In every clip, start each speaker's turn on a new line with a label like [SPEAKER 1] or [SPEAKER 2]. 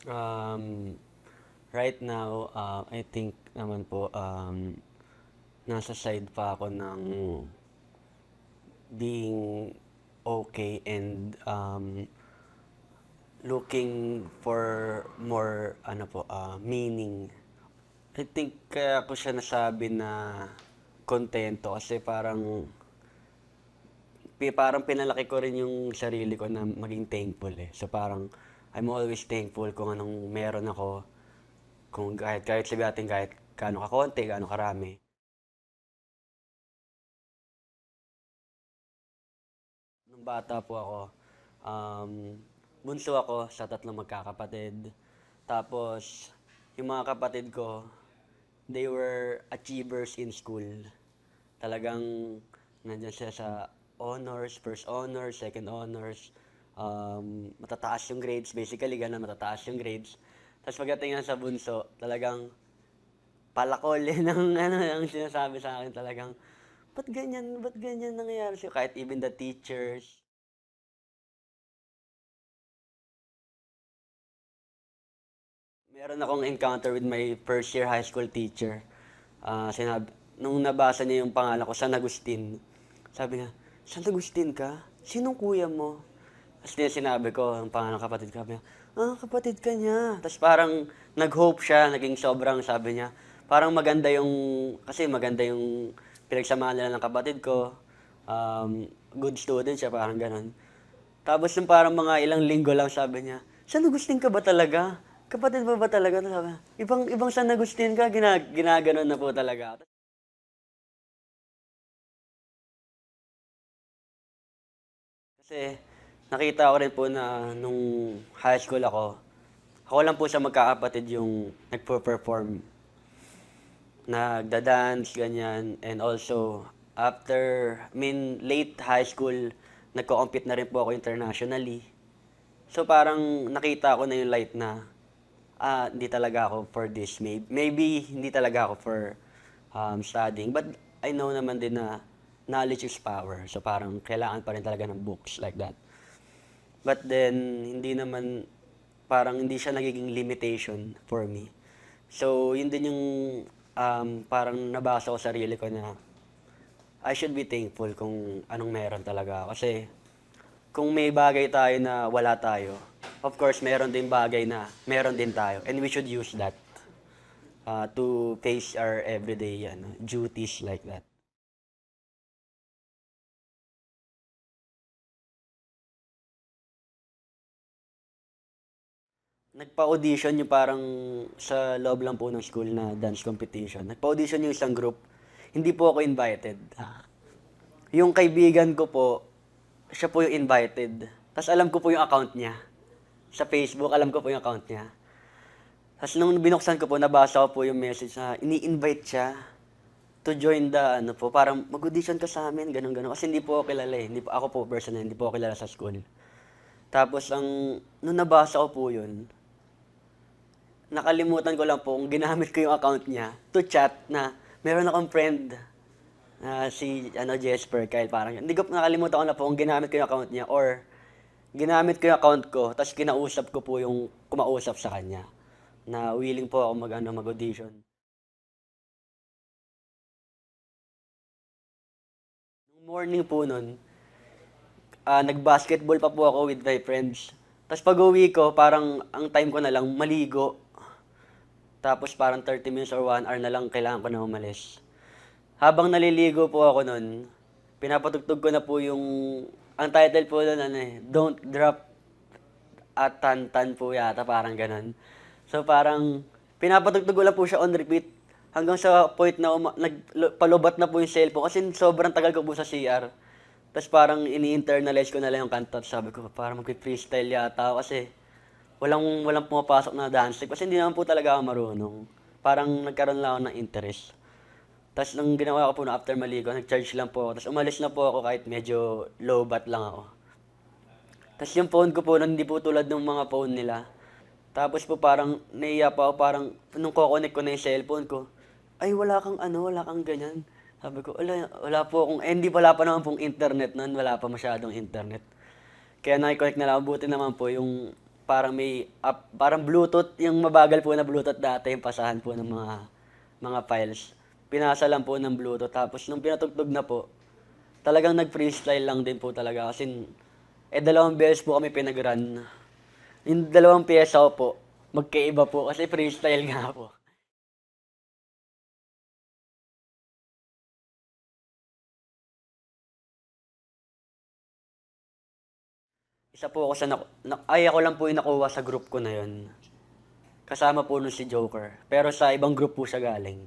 [SPEAKER 1] Um, right now, I think naman po, nasa side pa ako ng being okay and looking for more meaning. I think kaya ko siya nasabi na kontento kasi parang pinalaki ko rin yung sarili ko na maging thankful eh. So parang I'm always thankful kung anong meron ako. Kung kahit sabi natin kahit gaano kakonti, gaano karami. Nung bata po ako, um, bunso ako sa tatlong magkakapatid. Tapos, yung mga kapatid ko, they were achievers in school. Talagang nandyan sila sa honors, first honors, second honors. Matataas yung grades, basically ganun, matataas yung grades. Tapos pagdating nga sa bunso, talagang palakol yun ang sinasabi sa akin talagang, ba't ganyan nangyayari sa'yo? Kahit even the teachers, meron akong encounter with my first year high school teacher. Nung nabasa niya yung pangalan ko, San Agustin, sabi niya, San Agustin ka? Sinong kuya mo? Tapos sinabi ko, ang pangalan ng kapatid ko, sabi niya, kapatid ka niya. Tapos parang nag-hope siya, naging sobrang sabi niya, parang kasi maganda yung pinagsamahan nila ng kapatid ko. Good student siya, parang ganun. Tapos yung parang mga ilang linggo lang sabi niya, San Agustin ka ba talaga? Kapatid mo ba talaga? Tapos sabi niya, ibang San Agustin ka, ginaganon na po talaga. Kasi nakita ko rin po na nung high school ako lang po sa magkakapatid yung nagpo-perform, nagda-dance, ganyan. And also, late high school, nagko-compete na rin po ako internationally. So parang nakita ko na yung light na, hindi talaga ako for this. Maybe hindi talaga ako for studying. But I know naman din na knowledge is power. So parang kailangan pa rin talaga ng books like that. But then, parang hindi siya nagiging limitation for me. So, yun din yung parang nabasa ko sa sarili ko na I should be thankful kung anong meron talaga. Kasi kung may bagay tayo na wala tayo, of course, meron din bagay na meron din tayo. And we should use that to face our everyday duties like that. Nagpa-audition yung parang sa loob lang po ng school na dance competition. Nagpa-audition yung isang group. Hindi po ako invited. Yung kaibigan ko po, siya po yung invited. Tapos alam ko po yung account niya. Sa Facebook, alam ko po yung account niya. Tapos nung binuksan ko po, nabasa ko po yung message na ini-invite siya to join parang mag-audition ka sa amin, ganun ganun. Kasi hindi po ako kilala eh. Hindi po, ako po personal, hindi po ako kilala sa school. Tapos nung nabasa ko po yun, nakalimutan ko lang po kung ginamit ko yung account niya to chat na meron akong friend na si Jesper Kyle parang hindi ko nakalimutan ko na po kung ginamit ko yung account niya or ginamit ko yung account ko tapos kinausap ko po yung kumausap sa kanya na willing po ako mag-audition. Nung morning po nun, nag-basketball pa po ako with my friends. Tapos pag-uwi ko, parang ang time ko na lang maligo. Tapos parang 30 minutes or 1 hour na lang kailangan ko na umalis. Habang naliligo po ako nun, pinapatugtog ko na po ang title po nun Don't Drop at Tan po yata, parang ganun. So parang, pinapatugtog ko lang po siya on repeat hanggang sa point na palubat na po yung cellphone kasi sobrang tagal ko po sa CR. Tapos parang ini-internalize ko na lang yung kanta. Sabi ko, parang mag-freestyle yata ako kasi walang pumapasok na dance step kasi hindi naman po talaga ako marunong. Parang nagkaroon lang ako ng interest. Tapos nung ginawa ko po na after maligo, nag-charge lang po ako. Tapos umalis na po ako kahit medyo low bat lang ako. Tapos yung phone ko po, hindi po tulad ng mga phone nila. Tapos po parang naiya pa ako, parang nung kukonek ko na yung cellphone ko, ay wala kang ganyan. Sabi ko, wala po akong, hindi wala pa naman pong internet nun, wala pa masyadong internet. Kaya naki-connect na lang, buti naman po yung parang may app, parang Bluetooth, yung mabagal po na Bluetooth dati, yung pasahan po ng mga files. Pinasa lang po ng Bluetooth, tapos nung pinatugtog na po, talagang nag-freestyle lang din po talaga kasi dalawang beses po kami pinag-run. Yung dalawang pyesa ko po, magkaiba po kasi freestyle nga po. Isa po ako sa ako lang po yung nakuha sa group ko na yun. Kasama po nun si Joker. Pero sa ibang group po siya galing.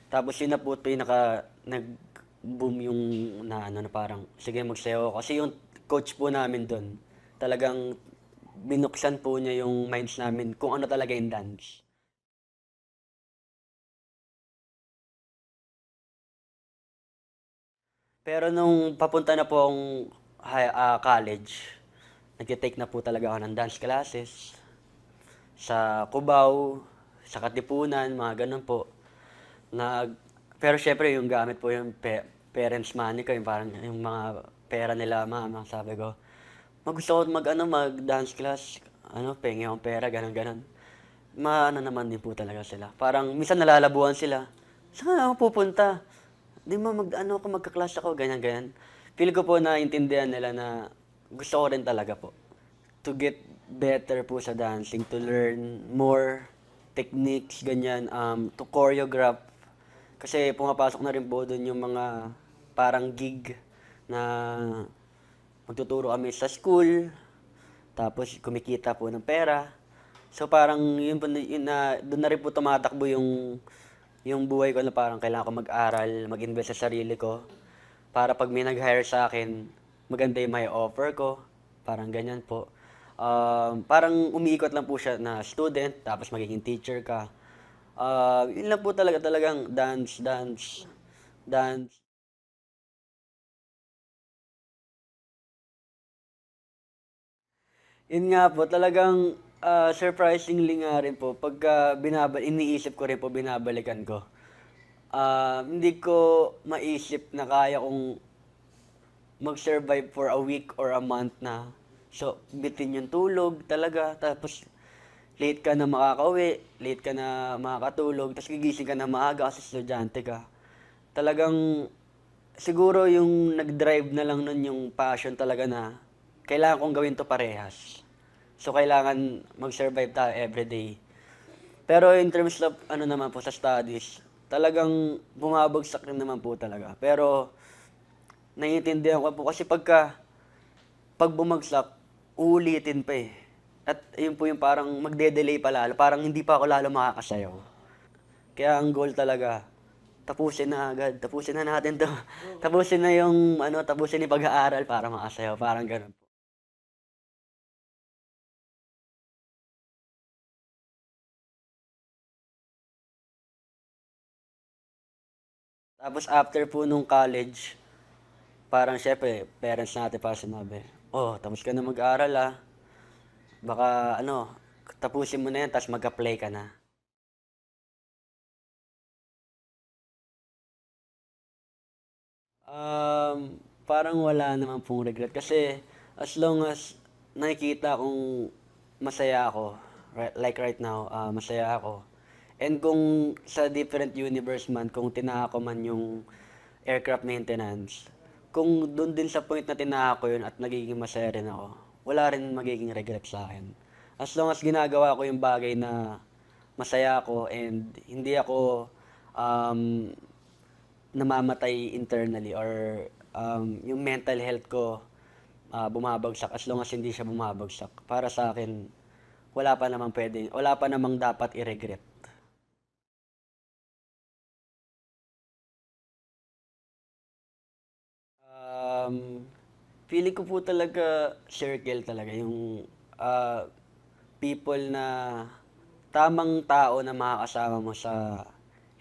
[SPEAKER 1] Tapos yun na po pinaka nag-boom yung na ano na parang sige magsayaw ako. Kasi yung coach po namin doon, talagang binuksan po niya yung minds namin kung ano talaga yung dance. Pero nung papunta na po akong college, nagtitake na po talaga ako ng dance classes sa Cubao, sa Katipunan, mga ganun po. Nag, pero syempre yung gamit po yung parents money ko, yung parang yung mga pera nila mama, sabi ko. Gusto ko mag dance class, pengi akong pera, ganun ganun. Maano naman din po talaga sila. Parang minsan nalalabuan sila. Saan ako pupunta? Di mo ako magka-class ako, ganyan ganyan. Feel ko po na intindihan nila na gusto ko rin talaga po to get better po sa dancing, to learn more techniques, ganyan, to choreograph. Kasi pumapasok na rin po doon yung mga parang gig na magtuturo kami sa school, tapos kumikita po ng pera. So parang yun, yun na, doon na rin po tumatakbo yung buhay ko na parang kailangan ko mag-aral, mag-invest sa sarili ko. Para pag may nag-hire sa akin, maganda yung may offer ko. Parang ganyan po. Parang umiikot lang po siya na student, tapos magiging teacher ka. Yun lang po talagang dance, dance, dance. Yun nga po, talagang surprisingly nga rin po, pagka iniisip ko rin po, binabalikan ko. Hindi ko maisip na kaya kong mag-survive for a week or a month na. So, bitin yung tulog talaga. Tapos, late ka na makakauwi, late ka na makakatulog, tapos gigising ka na maaga kasi estudyante ka. Talagang, siguro yung nag-drive na lang nun yung passion talaga na kailangan kong gawin to parehas. So, kailangan mag-survive tayo everyday. Pero in terms of ano naman po sa studies, talagang bumabagsak rin naman po talaga. Pero naiintindihan ko po kasi pag bumagsak, uulitin pa eh. At yun po yung parang magde-delay pa lalo, parang hindi pa ako lalo makakasayaw. Kaya ang goal talaga, tapusin na agad, tapusin na natin to. Tapusin na yung tapusin yung pag-aaral para makasayaw, parang ganun po. Tapos after po nung college, parang syempre, parents natin pa sinabi, oh, tapos ka na mag-aral ah. Baka tapusin mo na yan, tapos mag-apply ka na. Parang wala naman pong regret kasi as long as nakikita kong masaya ako, like right now, masaya ako. And kung sa different universe man, kung tinaka ko man yung aircraft maintenance, kung doon din sa point na tinaka ko yun at nagiging masaya rin ako, wala rin magiging regret sa akin. As long as ginagawa ko yung bagay na masaya ako and hindi ako um, namamatay internally or yung mental health ko bumabagsak as long as hindi siya bumabagsak. Para sa akin, wala pa namang dapat i-regret. Um, Feeling ko po talaga circle talaga yung ah, people na tamang tao na makakasama mo sa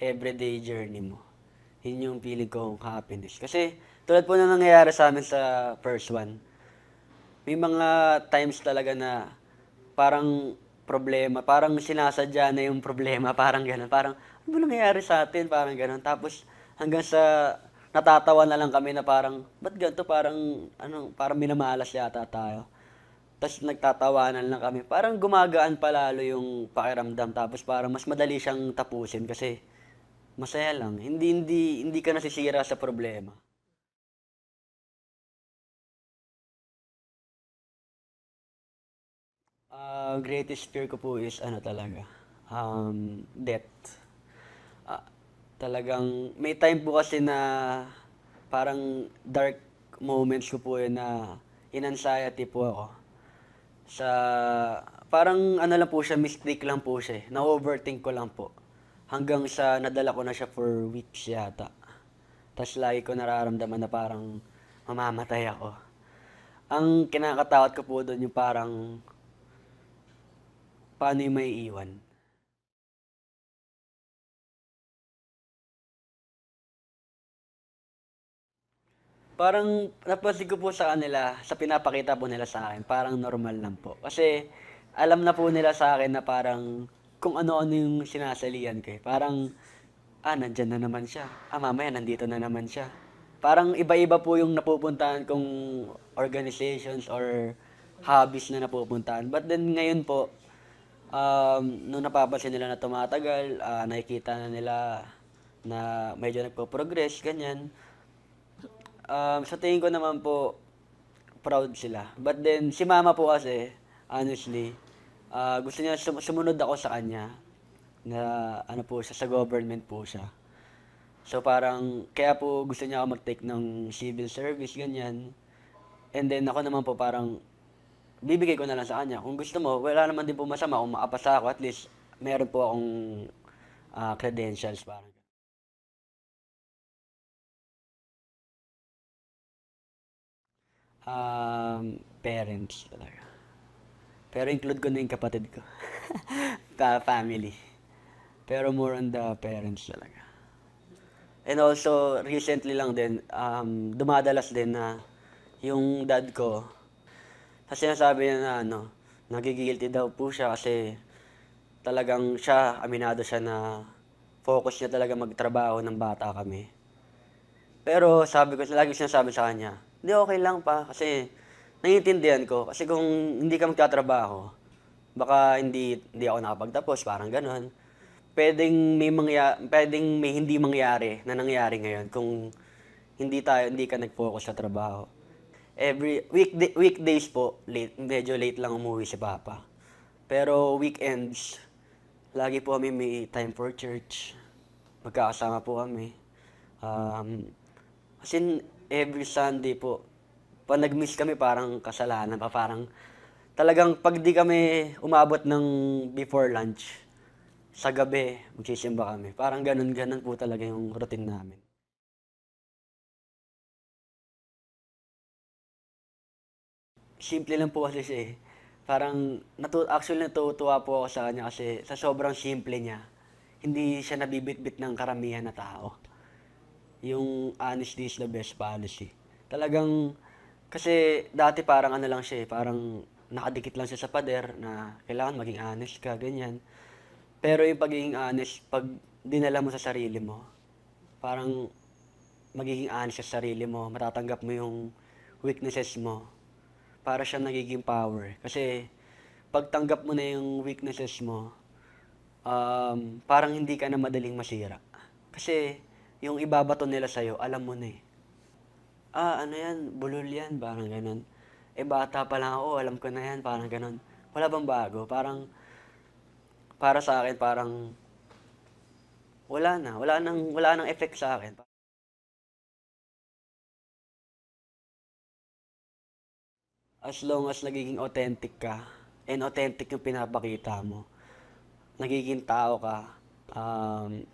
[SPEAKER 1] everyday journey mo. Yun yung feeling kong happiness. Kasi tulad po na nangyayari sa amin sa first one, may mga times talaga na parang problema, parang sinasadya na yung problema, parang gano'n. Parang, ano ba nangyayari sa atin? Parang gano'n. Tapos, Hanggang sa natatawa na lang kami na parang, ba't ganito? Parang, ano, parang minamalas yata tayo. Tapos nagtatawanan lang kami. Parang gumagaan pa lalo yung pakiramdam. Tapos parang mas madali siyang tapusin kasi masaya lang. Hindi ka nasisira sa problema. Greatest fear ko po is ano talaga, death. Ah, Talagang may time po kasi na parang dark moments ko po yun na in anxiety po ako. Sa parang ano lang po siya, mistake lang po siya, na-overthink ko lang po. Hanggang sa nadala ko na siya for weeks yata. Tapos lagi ko nararamdaman na parang mamamatay ako. Ang kinakatakot ko po doon yung parang paano yung may iwan. Parang napansin ko po sa kanila, sa pinapakita po nila sa akin, parang normal lang po. Kasi alam na po nila sa akin na parang kung ano-ano yung sinasalihan ko, eh. Parang, nandiyan na naman siya. Mamaya nandito na naman siya. Parang iba-iba po yung napupuntahan kong organizations or hobbies na napupuntahan. But then ngayon po, nung napapansin nila na tumatagal, nakikita na nila na medyo nagpo-progress, ganyan. Sa tingin ko naman po, proud sila. But then, si mama po kasi, honestly, gusto niya sumunod ako sa kanya na ano po siya, sa government po siya. So parang, kaya po gusto niya ako mag-take ng civil service, ganyan. And then ako naman po parang, bibigay ko na lang sa kanya. Kung gusto mo, wala naman din po masama kung makapasa ako, at least meron po akong credentials parang. Parents talaga. Pero include ko na yung kapatid ko. Family. Pero more on the parents talaga. And also, recently lang din, dumadalas din na yung dad ko, kasi sinasabi niya na ano, nagigilty daw po siya kasi talagang siya, aminado siya na focus niya talaga magtrabaho ng bata kami. Pero sabi ko, lagi ko sinasabi sa kanya, hindi okay lang pa kasi naiintindihan ko. Kasi kung hindi ka magtatrabaho, baka hindi ako nakapagtapos, parang gano'n. Pwedeng may hindi mangyari na nangyari ngayon kung hindi ka nag-focus sa trabaho. Weekdays po, medyo late lang umuwi si Papa. Pero weekends, lagi po kami may time for church. Magkakasama po kami. Um, As in, every Sunday po, pag nag-miss kami, parang kasalanan pa. Parang talagang pag di kami umabot ng before lunch, sa gabi, magsisimba kami. Parang ganun-ganun po talaga yung routine namin. Simple lang po kasi siya eh. Parang, actually natutuwa po ako sa kanya kasi sa sobrang simple niya, hindi siya nabibitbit ng karamihan na tao. Yung honesty is the best policy. Talagang, kasi dati parang ano lang siya eh, parang nakadikit lang siya sa pader na kailangan maging honest ka, ganyan. Pero yung pagiging honest, pag dinala mo sa sarili mo, parang magiging honest sa sarili mo, matatanggap mo yung weaknesses mo, para siya nagiging power. Kasi pag tanggap mo na yung weaknesses mo, parang hindi ka na madaling masira. Kasi yung ibabato nila sa'yo, alam mo na eh. Ano yan, bulol yan, parang ganun. Bata pa lang ako, alam ko na yan, parang ganun. Wala bang bago? Parang, para sa akin, parang, wala nang effect sa akin. As long as nagiging authentic ka, and authentic yung pinapakita mo, nagiging tao ka, um,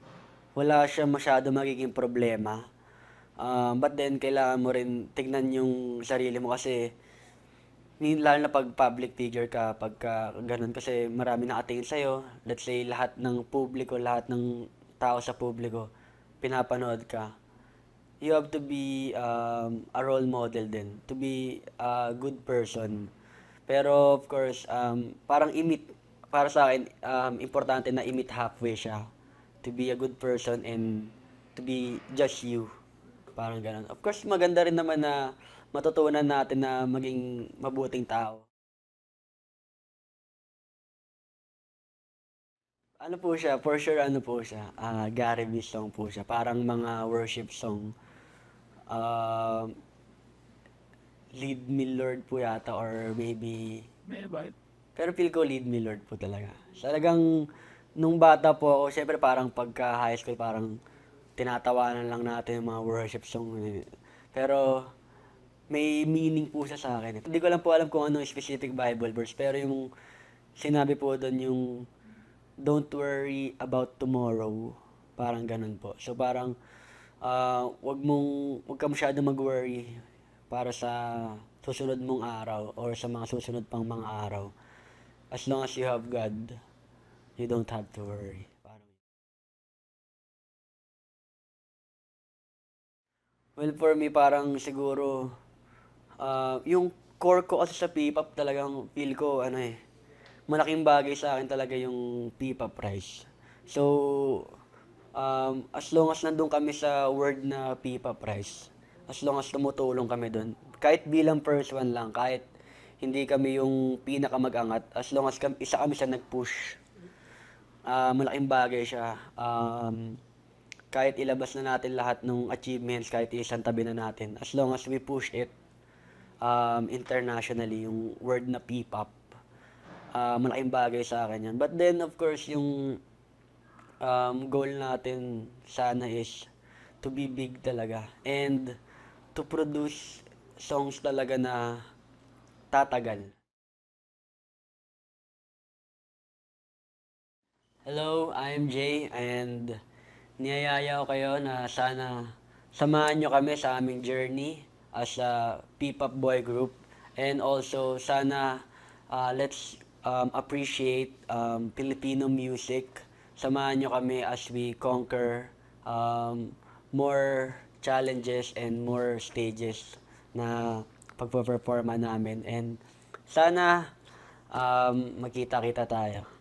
[SPEAKER 1] wala siya masyado magiging problema. But then, kailangan mo rin tignan yung sarili mo kasi lalo na pag public figure ka, pagka ganun kasi marami nakatingin sa'yo. Let's say, lahat ng publiko, lahat ng tao sa publiko, pinapanood ka. You have to be a role model din, to be a good person. Pero of course, parang para sa akin, importante na i-meet halfway siya. To be a good person and to to be just you. Parang ganun. Of course, maganda rin naman na matutunan natin na maging mabuting tao. Ano po siya, for sure ano po siya, Gary V song po siya. Parang mga worship song. Um, Lead Me Lord po yata or maybe pero feel ko Lead Me Lord po talaga. Talagang nung bata po ako, syempre parang pagka high school parang tinatawanan lang natin yung mga worship song. Pero may meaning po siya sa akin. Hindi ko lang po alam kung ano yung specific Bible verse, pero yung sinabi po doon yung don't worry about tomorrow. Parang ganun po. So parang wag ka masyado mag-worry para sa susunod mong araw or sa mga susunod pang mga araw. As long as you have God, you don't have to worry. Parang, well, for me, parang siguro, yung core ko kasi sa P-pop talagang feel ko, ano eh, malaking bagay sa akin talaga yung P-pop Rise. So, as long as nandun kami sa word na P-pop Rise, as long as tumutulong kami dun, kahit bilang first one lang, kahit hindi kami yung pinakamag-angat, as long as isa kami sa nag-push, malaking bagay siya. Kahit ilabas na natin lahat ng achievements, kahit isang tabi na natin, as long as we push it internationally, yung word na P-pop, malaking bagay sa akin yan. But then, of course, yung goal natin sana is to be big talaga and to produce songs talaga na tatagal. Hello, I'm Jay and niyayaya ko kayo na sana samahan nyo kami sa aming journey as a P-pop boy group and also sana let's appreciate Filipino music. Samahan nyo kami as we conquer more challenges and more stages na pagpa-performa namin and sana magkita-kita tayo.